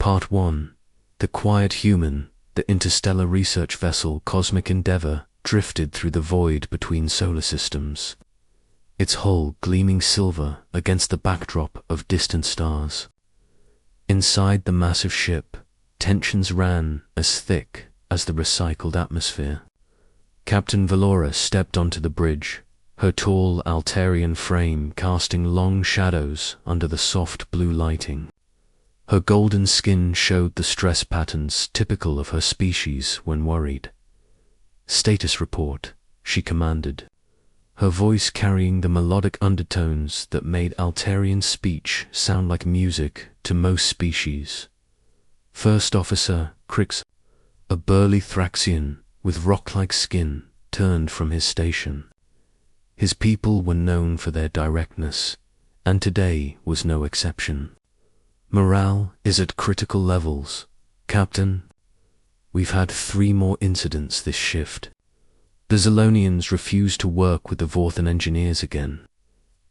Part 1. The Quiet Human. The interstellar research vessel Cosmic Endeavour drifted through the void between solar systems, its hull gleaming silver against the backdrop of distant stars. Inside the massive ship, tensions ran as thick as the recycled atmosphere. Captain Valora stepped onto the bridge, her tall Altarian frame casting long shadows under the soft blue lighting. Her golden skin showed the stress patterns typical of her species when worried. "Status report," she commanded, her voice carrying the melodic undertones that made Altarian speech sound like music to most species. First Officer Crix, a burly Thraxian with rock-like skin, turned from his station. His people were known for their directness, and today was no exception. "Morale is at critical levels, Captain. We've had 3 more incidents this shift. The Zolonians refused to work with the Vorthan engineers again,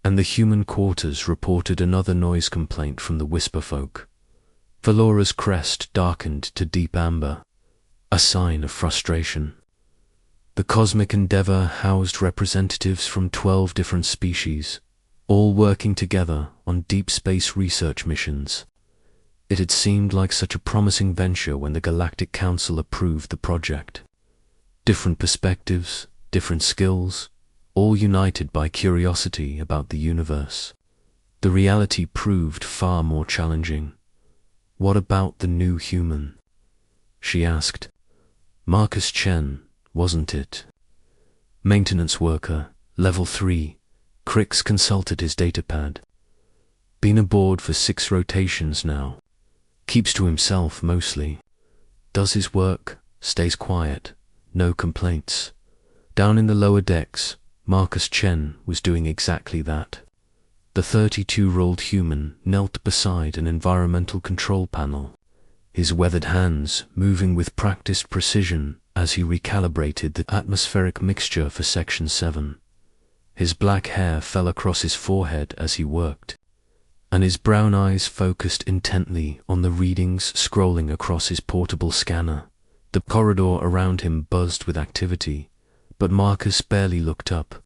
and the human quarters reported another noise complaint from the Whisper folk." Valora's crest darkened to deep amber, a sign of frustration. The Cosmic Endeavour housed representatives from 12 different species, all working together on deep space research missions. It had seemed like such a promising venture when the Galactic Council approved the project. Different perspectives, different skills, all united by curiosity about the universe. The reality proved far more challenging. "What about the new human?" she asked. "Marcus Chen, wasn't it? Maintenance worker, level 3. Crix consulted his datapad. "Been aboard for 6 rotations now. Keeps to himself mostly. Does his work, stays quiet, no complaints." Down in the lower decks, Marcus Chen was doing exactly that. The 32-year-old human knelt beside an environmental control panel, his weathered hands moving with practiced precision as he recalibrated the atmospheric mixture for Section 7. His black hair fell across his forehead as he worked, and his brown eyes focused intently on the readings scrolling across his portable scanner. The corridor around him buzzed with activity, but Marcus barely looked up.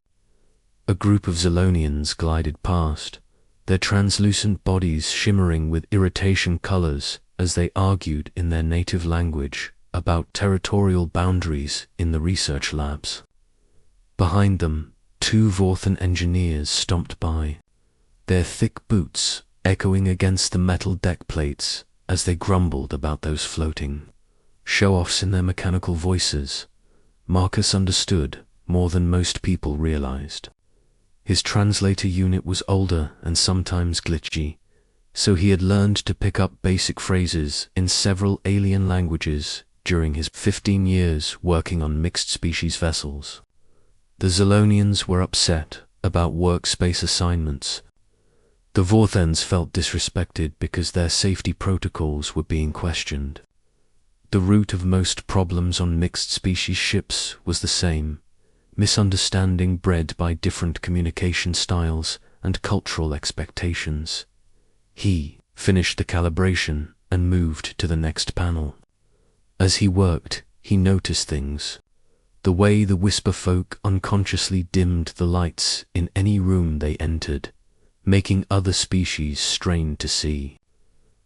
A group of Zolonians glided past, their translucent bodies shimmering with irritation colors as they argued in their native language about territorial boundaries in the research labs. Behind them, 2 Vorthan engineers stomped by, their thick boots echoing against the metal deck plates as they grumbled about those floating show-offs in their mechanical voices. Marcus understood more than most people realized. His translator unit was older and sometimes glitchy, so he had learned to pick up basic phrases in several alien languages during his 15 years working on mixed-species vessels. The Zolonians were upset about workspace assignments. The Vorthens felt disrespected because their safety protocols were being questioned. The root of most problems on mixed-species ships was the same: misunderstanding bred by different communication styles and cultural expectations. He finished the calibration and moved to the next panel. As he worked, he noticed things. The way the Whisper folk unconsciously dimmed the lights in any room they entered, making other species strain to see.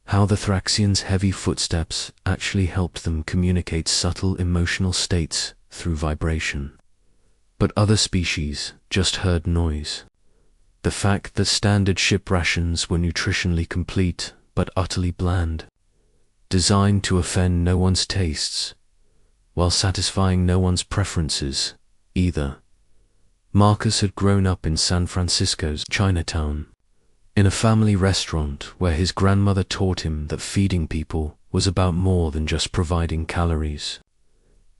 How the Thraxians' heavy footsteps actually helped them communicate subtle emotional states through vibration. But other species just heard noise. The fact that standard ship rations were nutritionally complete but utterly bland, designed to offend no one's tastes, while satisfying no one's preferences either. Marcus had grown up in San Francisco's Chinatown, in a family restaurant where his grandmother taught him that feeding people was about more than just providing calories.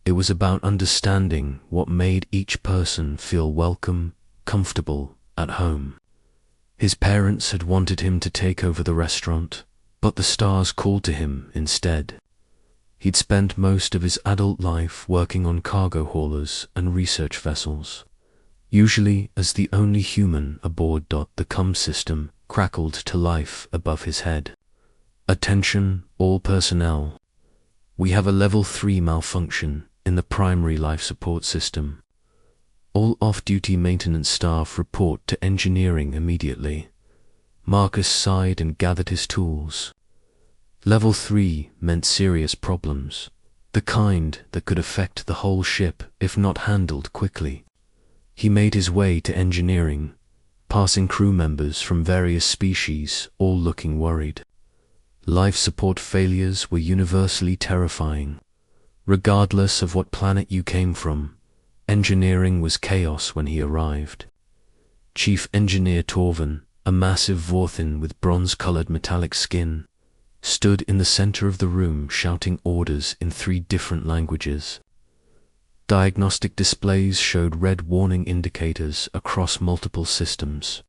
It was about understanding what made each person feel welcome, comfortable, at home. His parents had wanted him to take over the restaurant, but the stars called to him instead. He'd spent most of his adult life working on cargo haulers and research vessels, usually as the only human aboard. The comm system crackled to life above his head. Attention, All personnel. We have a level 3 malfunction in the primary life support system. All off-duty maintenance staff report to engineering immediately. Marcus sighed and gathered his tools. Level 3 meant serious problems, the kind that could affect the whole ship if not handled quickly. He made his way to engineering, passing crew members from various species, all looking worried. Life support failures were universally terrifying. Regardless of what planet you came from, engineering was chaos when he arrived. Chief Engineer Torvin, a massive Vorthin with bronze-colored metallic skin, stood in the center of the room shouting orders in 3 different languages. Diagnostic displays showed red warning indicators across multiple systems.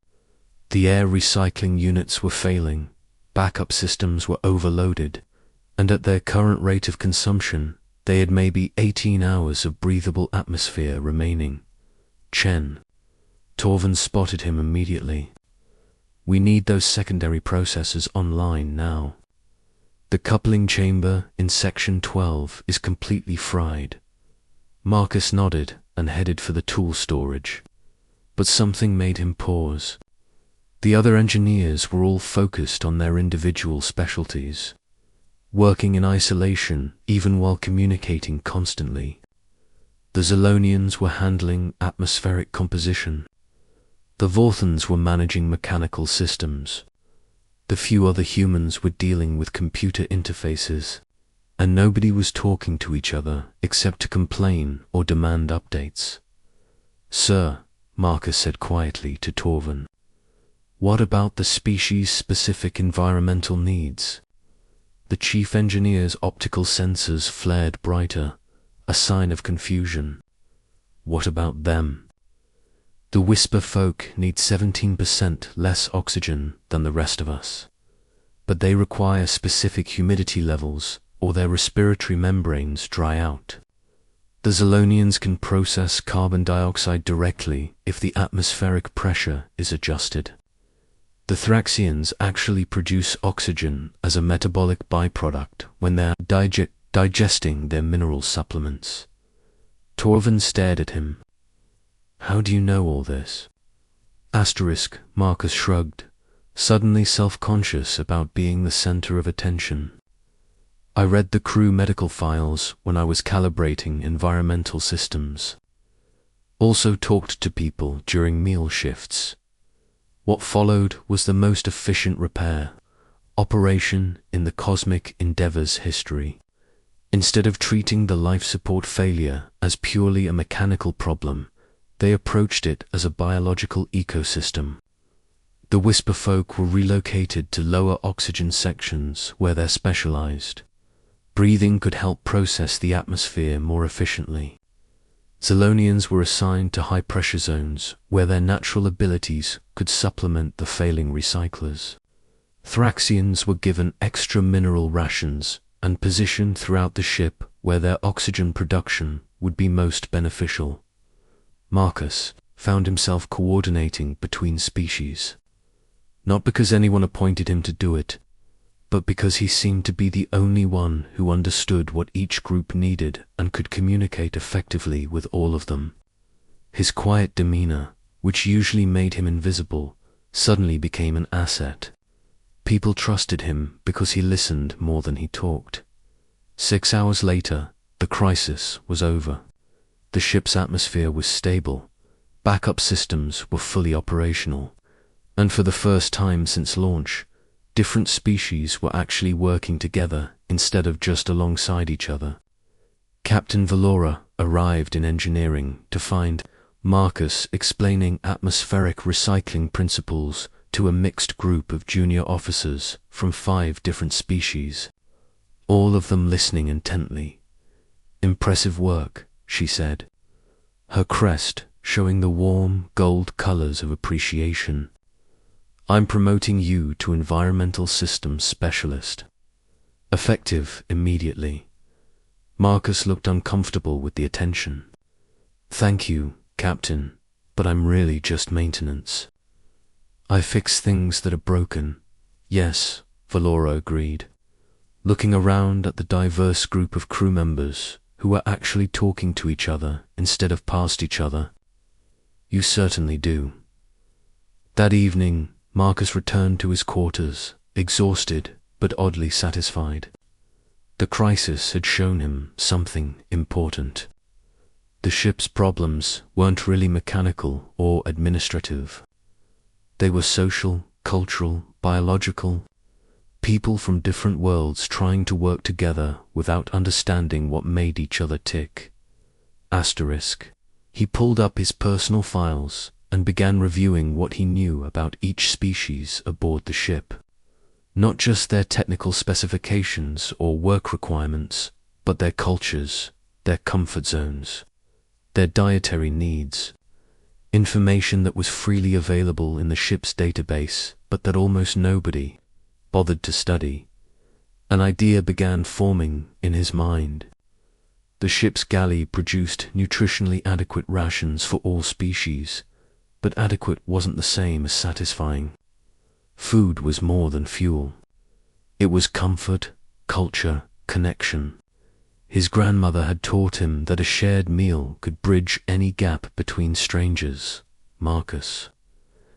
The air recycling units were failing, backup systems were overloaded, and at their current rate of consumption, they had maybe 18 hours of breathable atmosphere remaining. Chen. Torvin spotted him immediately. We need those secondary processors online now. The coupling chamber in Section 12 is completely fried. Marcus nodded and headed for the tool storage. But something made him pause. The other engineers were all focused on their individual specialties, working in isolation even while communicating constantly. The Zolonians were handling atmospheric composition. The Vorthans were managing mechanical systems. The few other humans were dealing with computer interfaces, and nobody was talking to each other except to complain or demand updates. "Sir," Marcus said quietly to Torvin, "what about the species-specific environmental needs?" The chief engineer's optical sensors flared brighter, a sign of confusion. "What about them?" "The Whisper folk need 17% less oxygen than the rest of us. But they require specific humidity levels or their respiratory membranes dry out. The Zolonians can process carbon dioxide directly if the atmospheric pressure is adjusted. The Thraxians actually produce oxygen as a metabolic byproduct when they're digesting their mineral supplements." Torvin stared at him. "How do you know all this?" Marcus shrugged, suddenly self-conscious about being the center of attention. "I read the crew medical files when I was calibrating environmental systems. Also talked to people during meal shifts. What followed was the most efficient repair operation in the cosmic endeavor's history. Instead of treating the life support failure as purely a mechanical problem, they approached it as a biological ecosystem. The Whisper folk were relocated to lower oxygen sections where they're specialized. Breathing could help process the atmosphere more efficiently. Zolonians were assigned to high-pressure zones where their natural abilities could supplement the failing recyclers. Thraxians were given extra mineral rations and positioned throughout the ship where their oxygen production would be most beneficial. Marcus found himself coordinating between species. Not because anyone appointed him to do it, but because he seemed to be the only one who understood what each group needed and could communicate effectively with all of them. His quiet demeanor, which usually made him invisible, suddenly became an asset. People trusted him because he listened more than he talked. 6 hours later, the crisis was over. The ship's atmosphere was stable, backup systems were fully operational, and for the first time since launch, different species were actually working together instead of just alongside each other. Captain Valora arrived in engineering to find Marcus explaining atmospheric recycling principles to a mixed group of junior officers from 5 different species, all of them listening intently. "Impressive work," she said, her crest showing the warm gold colors of appreciation. "I'm promoting you to Environmental Systems Specialist. Effective immediately." Marcus looked uncomfortable with the attention. "Thank you, Captain, but I'm really just maintenance. I fix things that are broken." "Yes," Valora agreed. looking around at the diverse group of crew members who were actually talking to each other instead of past each other. You certainly do. That evening, Marcus returned to his quarters, exhausted but oddly satisfied. The crisis had shown him something important. The ship's problems weren't really mechanical or administrative. They were social, cultural, biological. People from different worlds trying to work together without understanding what made each other tick. Asterisk. He pulled up his personal files and began reviewing what he knew about each species aboard the ship. Not just their technical specifications or work requirements, but their cultures, their comfort zones, their dietary needs. Information that was freely available in the ship's database, but that almost nobody bothered to study. An idea began forming in his mind. The ship's galley produced nutritionally adequate rations for all species, but adequate wasn't the same as satisfying. Food was more than fuel. It was comfort, culture, connection. His grandmother had taught him that a shared meal could bridge any gap between strangers. Marcus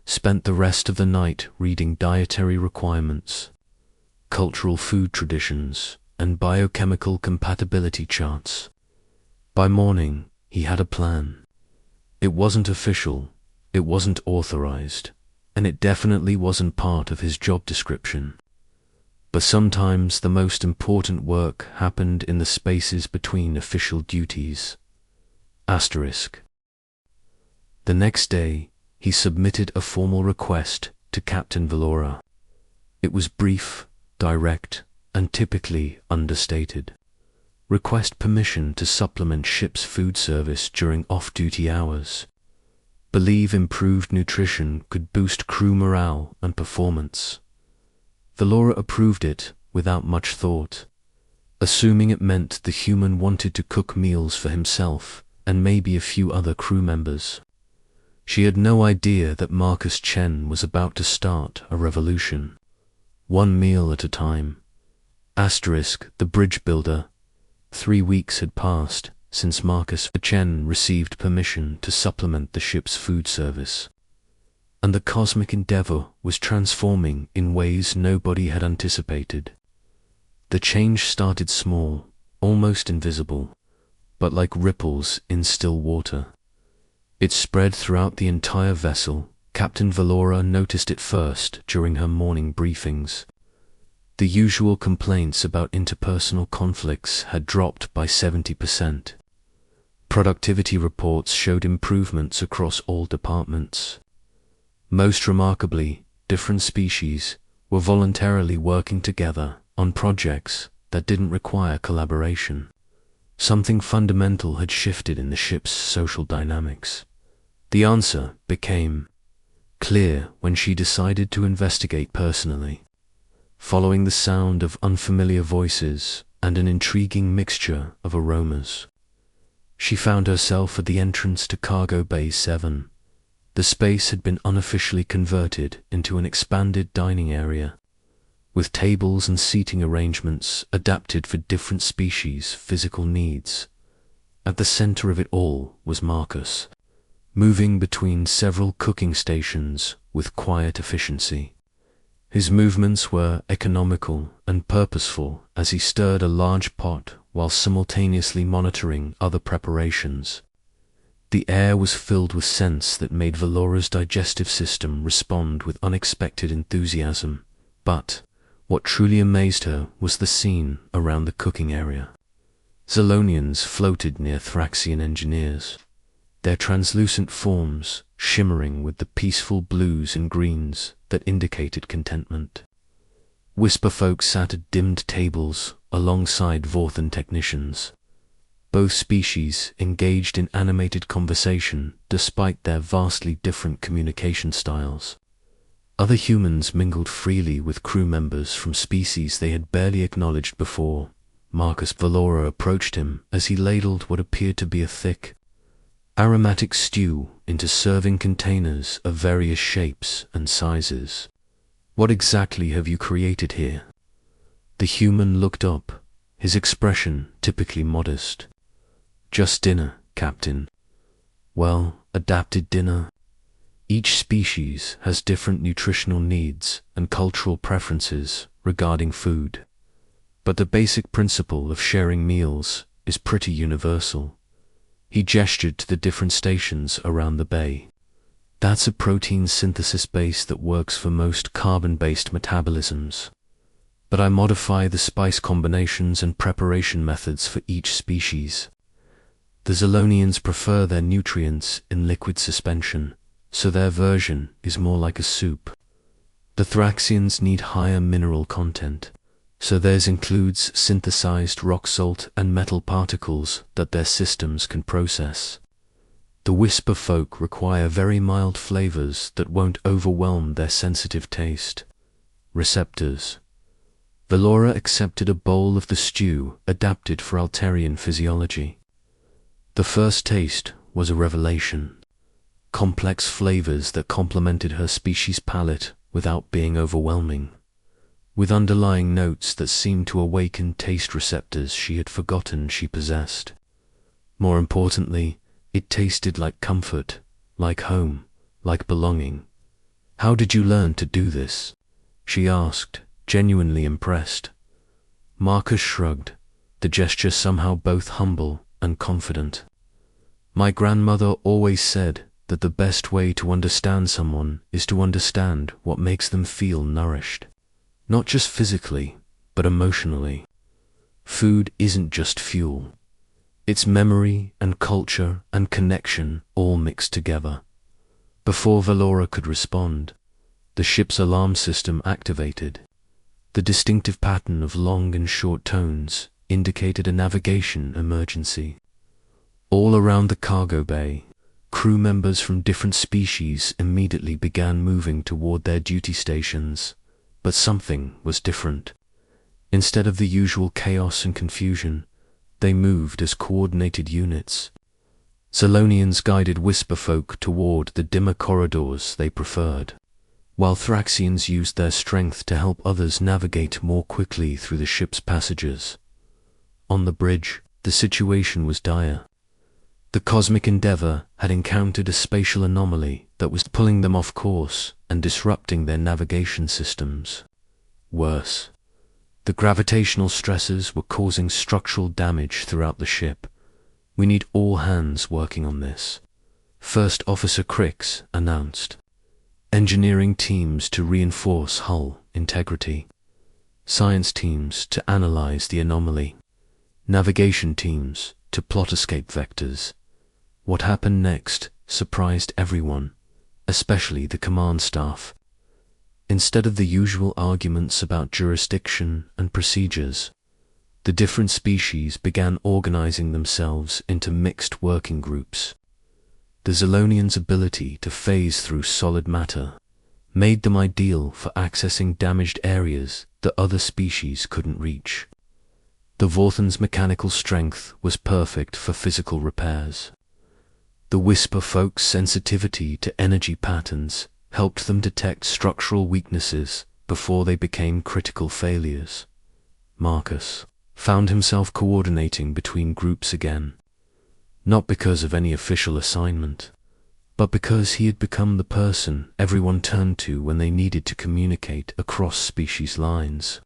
spent the rest of the night reading dietary requirements, cultural food traditions, and biochemical compatibility charts. By morning, he had a plan. It wasn't official, it wasn't authorized, and it definitely wasn't part of his job description. But sometimes the most important work happened in the spaces between official duties. Asterisk. The next day, he submitted a formal request to Captain Valora. It was brief, direct, and typically understated. Request permission to supplement ship's food service during off-duty hours. Believe improved nutrition could boost crew morale and performance. Valora approved it without much thought, assuming it meant the human wanted to cook meals for himself and maybe a few other crew members. She had no idea that Marcus Chen was about to start a revolution. One meal at a time. Asterisk, the bridge builder. 3 weeks had passed since Marcus Chen received permission to supplement the ship's food service. And the cosmic endeavor was transforming in ways nobody had anticipated. The change started small, almost invisible, but like ripples in still water. It spread throughout the entire vessel. Captain Valora noticed it first during her morning briefings. The usual complaints about interpersonal conflicts had dropped by 70%. Productivity reports showed improvements across all departments. Most remarkably, different species were voluntarily working together on projects that didn't require collaboration. Something fundamental had shifted in the ship's social dynamics. The answer became clear when she decided to investigate personally. Following the sound of unfamiliar voices and an intriguing mixture of aromas, she found herself at the entrance to Cargo Bay 7. The space had been unofficially converted into an expanded dining area, with tables and seating arrangements adapted for different species' physical needs. At the center of it all was Marcus, moving between several cooking stations with quiet efficiency. His movements were economical and purposeful as he stirred a large pot while simultaneously monitoring other preparations. The air was filled with scents that made Valora's digestive system respond with unexpected enthusiasm. But what truly amazed her was the scene around the cooking area. Zolonians floated near Thraxian engineers, their translucent forms shimmering with the peaceful blues and greens that indicated contentment. Whisperfolk sat at dimmed tables alongside Vorthan technicians. Both species engaged in animated conversation despite their vastly different communication styles. Other humans mingled freely with crew members from species they had barely acknowledged before. Marcus Valora approached him as he ladled what appeared to be a thick, aromatic stew into serving containers of various shapes and sizes. "What exactly have you created here?" The human looked up, his expression typically modest. "Just dinner, Captain." "Well, adapted dinner." Each species has different nutritional needs and cultural preferences regarding food. But the basic principle of sharing meals is pretty universal. He gestured to the different stations around the bay. "That's a protein synthesis base that works for most carbon-based metabolisms. But I modify the spice combinations and preparation methods for each species. The Zolonians prefer their nutrients in liquid suspension, so their version is more like a soup. The Thraxians need higher mineral content, so theirs includes synthesized rock salt and metal particles that their systems can process. The Whisper folk require very mild flavors that won't overwhelm their sensitive taste. Receptors. Velora accepted a bowl of the stew adapted for Altarian physiology. The first taste was a revelation. Complex flavors that complemented her species' palate without being overwhelming, with underlying notes that seemed to awaken taste receptors she had forgotten she possessed. More importantly, it tasted like comfort, like home, like belonging. "How did you learn to do this?" she asked, genuinely impressed. Marcus shrugged, the gesture somehow both humble and confident. "My grandmother always said that the best way to understand someone is to understand what makes them feel nourished. Not just physically, but emotionally. Food isn't just fuel. It's memory and culture and connection all mixed together." Before Velora could respond, the ship's alarm system activated. The distinctive pattern of long and short tones indicated a navigation emergency. All around the cargo bay, crew members from different species immediately began moving toward their duty stations, but something was different. Instead of the usual chaos and confusion, they moved as coordinated units. Zolonians guided Whisper folk toward the dimmer corridors they preferred, while Thraxians used their strength to help others navigate more quickly through the ship's passages. On the bridge, the situation was dire. The cosmic Endeavor had encountered a spatial anomaly that was pulling them off course and disrupting their navigation systems. Worse, the gravitational stresses were causing structural damage throughout the ship. "We need all hands working on this," First Officer Crix announced. "Engineering teams to reinforce hull integrity, science teams to analyze the anomaly, navigation teams to plot escape vectors." What happened next surprised everyone, especially the command staff. Instead of the usual arguments about jurisdiction and procedures, the different species began organizing themselves into mixed working groups. The Zolonians' ability to phase through solid matter made them ideal for accessing damaged areas that other species couldn't reach. The Vorthans' mechanical strength was perfect for physical repairs. The Whisper folk's sensitivity to energy patterns helped them detect structural weaknesses before they became critical failures. Marcus found himself coordinating between groups again, not because of any official assignment, but because he had become the person everyone turned to when they needed to communicate across species lines.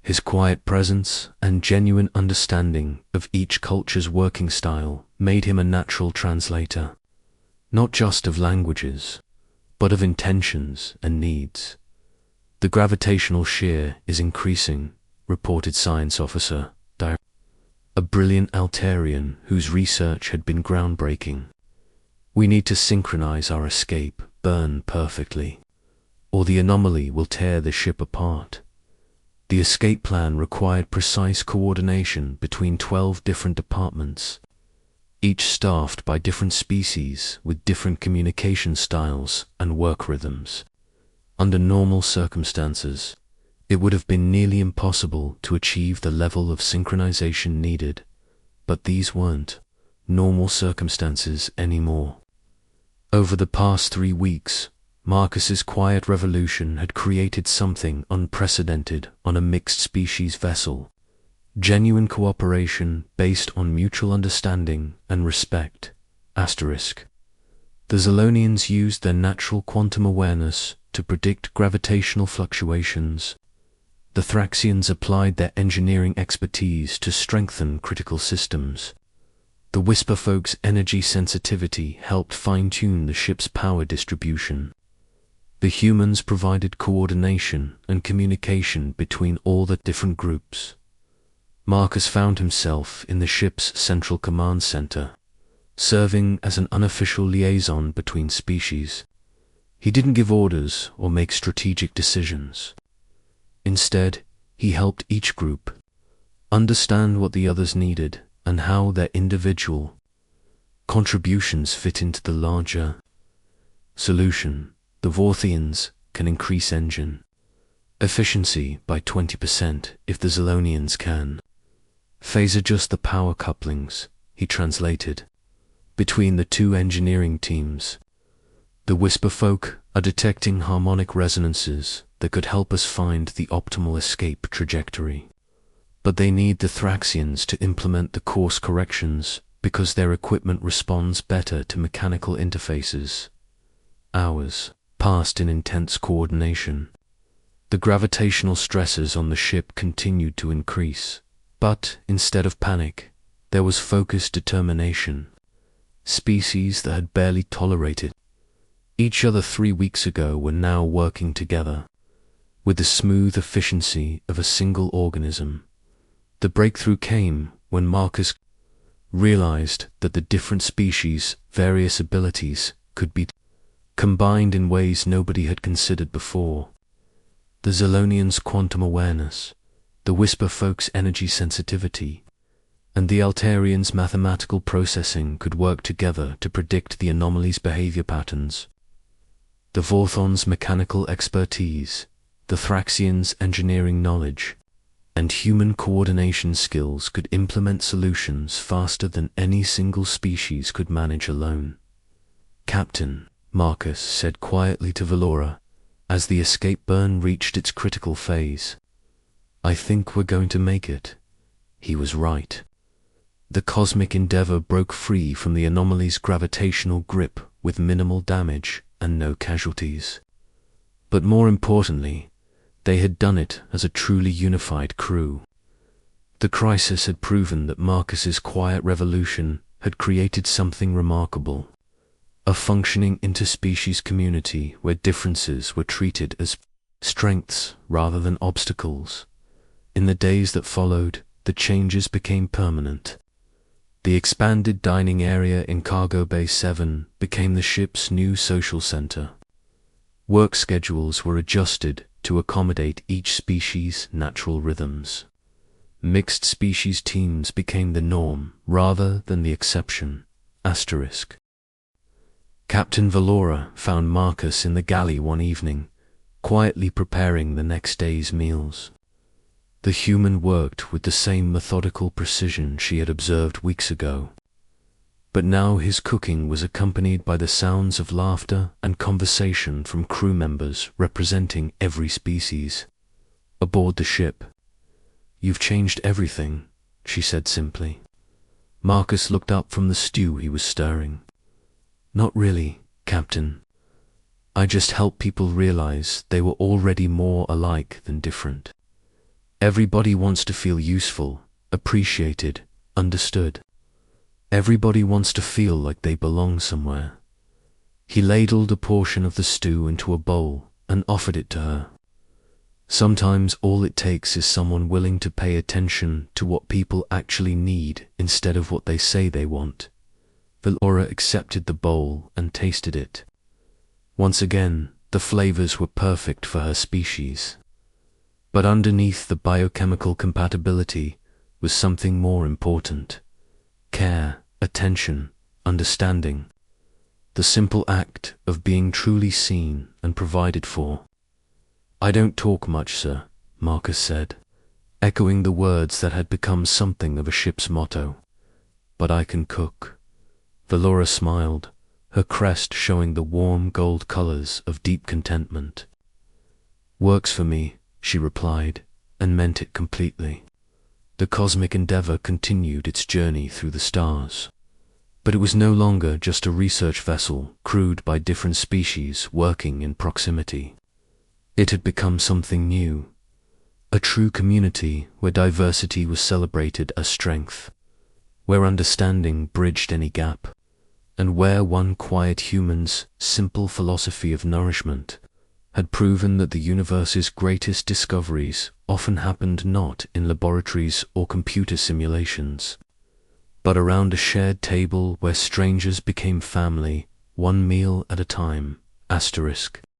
His quiet presence and genuine understanding of each culture's working style made him a natural translator, not just of languages, but of intentions and needs. "The gravitational shear is increasing," reported Science Officer Dyer, a brilliant Altarian whose research had been groundbreaking. "We need to synchronize our escape burn perfectly, or the anomaly will tear the ship apart." The escape plan required precise coordination between 12 different departments, each staffed by different species with different communication styles and work rhythms. Under normal circumstances, it would have been nearly impossible to achieve the level of synchronization needed, but these weren't normal circumstances anymore. Over the past 3 weeks, Marcus's quiet revolution had created something unprecedented on a mixed-species vessel. Genuine cooperation based on mutual understanding and respect. Asterisk. The Zolonians used their natural quantum awareness to predict gravitational fluctuations. The Thraxians applied their engineering expertise to strengthen critical systems. The Whisper Folk's energy sensitivity helped fine-tune the ship's power distribution. The humans provided coordination and communication between all the different groups. Marcus found himself in the ship's central command center, serving as an unofficial liaison between species. He didn't give orders or make strategic decisions. Instead, he helped each group understand what the others needed and how their individual contributions fit into the larger solution. The Vorthians can increase engine efficiency by 20% if the Zolonians can phase adjust the power couplings, he translated, between the two engineering teams. The Whisper Folk are detecting harmonic resonances that could help us find the optimal escape trajectory. But they need the Thraxians to implement the course corrections because their equipment responds better to mechanical interfaces. Hours passed in intense coordination. The gravitational stresses on the ship continued to increase, but instead of panic, there was focused determination. Species that had barely tolerated each other 3 weeks ago were now working together with the smooth efficiency of a single organism. The breakthrough came when Marcus realized that the different species' various abilities could be combined in ways nobody had considered before. The Zolonians' quantum awareness, the Whisper Folk's energy sensitivity, and the Altarians' mathematical processing could work together to predict the anomaly's behavior patterns. The Vorthons' mechanical expertise, the Thraxians' engineering knowledge, and human coordination skills could implement solutions faster than any single species could manage alone. "Captain," Marcus said quietly to Valora, as the escape burn reached its critical phase, "I think we're going to make it." He was right. The cosmic endeavor broke free from the anomaly's gravitational grip with minimal damage and no casualties. But more importantly, they had done it as a truly unified crew. The crisis had proven that Marcus's quiet revolution had created something remarkable. A functioning interspecies community where differences were treated as strengths rather than obstacles. In the days that followed, the changes became permanent. The expanded dining area in Cargo Bay 7 became the ship's new social center. Work schedules were adjusted to accommodate each species' natural rhythms. Mixed species teams became the norm rather than the exception. Asterisk. Captain Valora found Marcus in the galley one evening, quietly preparing the next day's meals. The human worked with the same methodical precision she had observed weeks ago. But now his cooking was accompanied by the sounds of laughter and conversation from crew members representing every species. Aboard the ship, "You've changed everything," she said simply. Marcus looked up from the stew he was stirring. "Not really, Captain. I just helped people realize they were already more alike than different. Everybody wants to feel useful, appreciated, understood. Everybody wants to feel like they belong somewhere." He ladled a portion of the stew into a bowl and offered it to her. Sometimes all it takes is someone willing to pay attention to what people actually need instead of what they say they want. Valora accepted the bowl and tasted it. Once again, the flavors were perfect for her species. But underneath the biochemical compatibility was something more important. Care, attention, understanding. The simple act of being truly seen and provided for. "I don't talk much, sir," Marcus said, echoing the words that had become something of a ship's motto. "But I can cook." Valora smiled, her crest showing the warm gold colors of deep contentment. "Works for me," she replied, and meant it completely. The cosmic endeavor continued its journey through the stars. But it was no longer just a research vessel crewed by different species working in proximity. It had become something new, a true community where diversity was celebrated as strength, where understanding bridged any gap, and where one quiet human's simple philosophy of nourishment had proven that the universe's greatest discoveries often happened not in laboratories or computer simulations, but around a shared table where strangers became family, one meal at a time. Asterisk.